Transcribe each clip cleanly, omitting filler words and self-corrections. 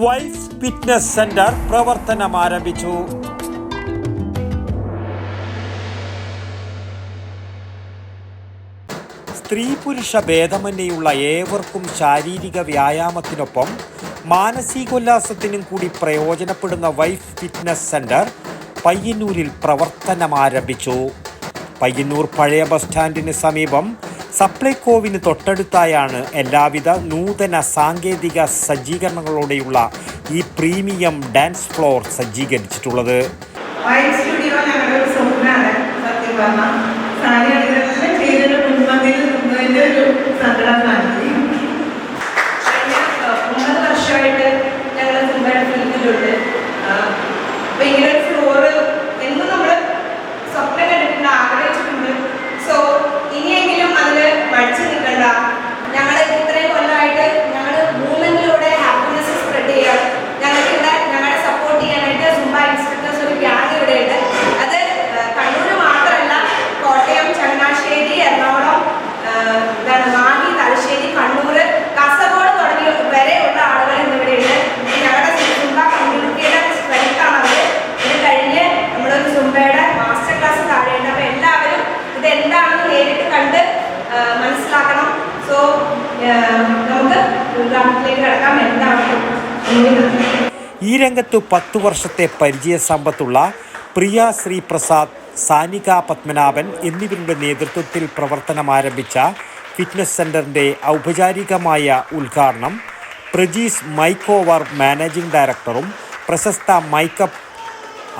Wife fitness centre പ്രവർത്തനം ആരംഭിച്ചു. സ്ത്രീ പുരുഷ ഭേദമന്യേയുള്ള ഏവർക്കും ശാരീരിക വ്യായാമത്തിനൊപ്പം മാനസികോല്ലാസത്തിനും കൂടി പ്രയോജനപ്പെടുന്ന വൈഫ് ഫിറ്റ്നസ് സെന്റർ പയ്യന്നൂരിൽ പ്രവർത്തനം ആരംഭിച്ചു. പയ്യന്നൂർ പഴയ ബസ് സ്റ്റാൻഡിന് സമീപം സപ്ലൈകോവിന് തൊട്ടടുത്തായാണ് എല്ലാവിധ നൂതന സാങ്കേതിക സജ്ജീകരണങ്ങളോടെയുള്ള ഈ പ്രീമിയം ഡാൻസ് ഫ്ലോർ സജ്ജീകരിച്ചിട്ടുള്ളത്. ഈ രംഗത്ത് 10 വർഷത്തെ പരിചയ സമ്പത്തുള്ള പ്രിയ ശ്രീപ്രസാദ്, സാനിക പത്മനാഭൻ എന്നിവരുടെ നേതൃത്വത്തിൽ പ്രവർത്തനം ആരംഭിച്ച ഫിറ്റ്നസ് സെന്ററിന്റെ ഔപചാരികമായ ഉദ്ഘാടനം പ്രജീസ് മൈക്കോവർ മാനേജിംഗ് ഡയറക്ടറും പ്രശസ്ത മൈക്കപ്പ്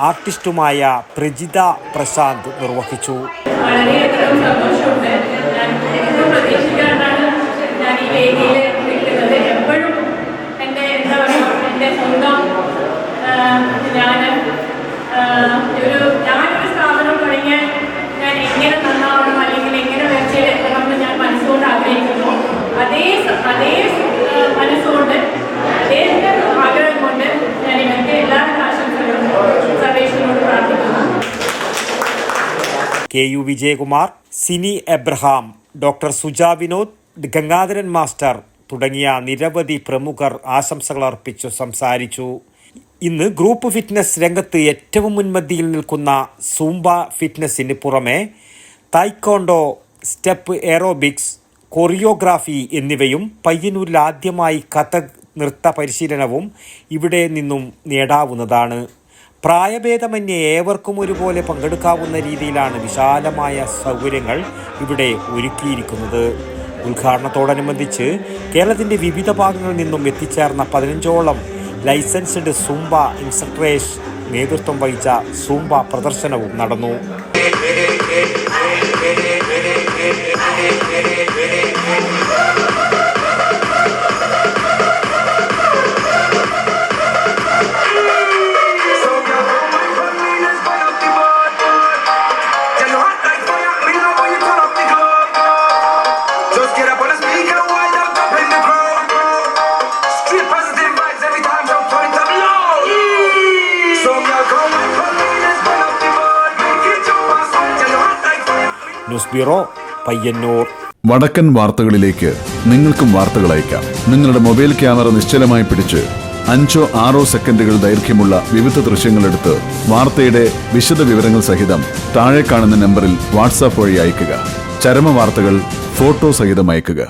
ആർട്ടിസ്റ്റുമായ പ്രജിത പ്രശാന്ത് നിർവഹിച്ചു. ഞാനൊരു സ്ഥാപനം തുടങ്ങിയാൽ ഞാൻ എങ്ങനെ നന്നാവണം അല്ലെങ്കിൽ എങ്ങനെ ഉയർച്ചയിൽ എത്തണം എന്ന് ഞാൻ മനസ്സുകൊണ്ട് ആഗ്രഹിക്കുന്നു. അതേ മനസ്സുകൊണ്ട് അതേ ആഗ്രഹം കൊണ്ട് ഞാൻ ഇവർക്ക് എല്ലാവരും ആശംസകളും സർവേശ്വരനോട് പ്രാർത്ഥിക്കുന്നു. KU Vijayakumar, Sini Abraham, doctor Suja Vinod, Gangadharan master തുടങ്ങിയ നിരവധി പ്രമുഖർ ആശംസകൾ അർപ്പിച്ചു സംസാരിച്ചു. ഇന്ന് ഗ്രൂപ്പ് ഫിറ്റ്നസ് രംഗത്ത് ഏറ്റവും മുൻപന്തിയിൽ നിൽക്കുന്ന സൂംബ ഫിറ്റ്നസിന് പുറമെ തായ്ക്കോണ്ടോ, സ്റ്റെപ്പ് എയറോബിക്സ്, കൊറിയോഗ്രാഫി എന്നിവയും പയ്യന്നൂരിൽ ആദ്യമായി കഥക് നൃത്ത പരിശീലനവും ഇവിടെ നിന്നും നേടാവുന്നതാണ്. പ്രായഭേദമന്യേ ഏവർക്കും ഒരുപോലെ പങ്കെടുക്കാവുന്ന രീതിയിലാണ് വിശാലമായ സൗകര്യങ്ങൾ ഇവിടെ ഒരുക്കിയിരിക്കുന്നത്. ഉദ്ഘാടനത്തോടനുബന്ധിച്ച് കേരളത്തിൻ്റെ വിവിധ ഭാഗങ്ങളിൽ നിന്നും എത്തിച്ചേർന്ന 15ഓളം ലൈസൻസ്ഡ് സൂംബ ഇൻസ്ട്രക്ടേഴ്സ് നേതൃത്വം വഹിച്ച സൂംബ പ്രദർശനവും നടന്നു. News bureau, Payyanur. വടക്കൻ വാർത്തകളിലേക്ക് നിങ്ങൾക്കും വാർത്തകൾ അയക്കാം. നിങ്ങളുടെ മൊബൈൽ ക്യാമറ നിശ്ചലമായി പിടിച്ച് 5-6 സെക്കൻഡുകൾ ദൈർഘ്യമുള്ള വിവിധ ദൃശ്യങ്ങളെടുത്ത് വാർത്തയുടെ വിശദ വിവരങ്ങൾ സഹിതം താഴെ കാണുന്ന നമ്പറിൽ വാട്സാപ്പ് വഴി അയക്കുക. ചരമ വാർത്തകൾ ഫോട്ടോ സഹിതം അയക്കുക.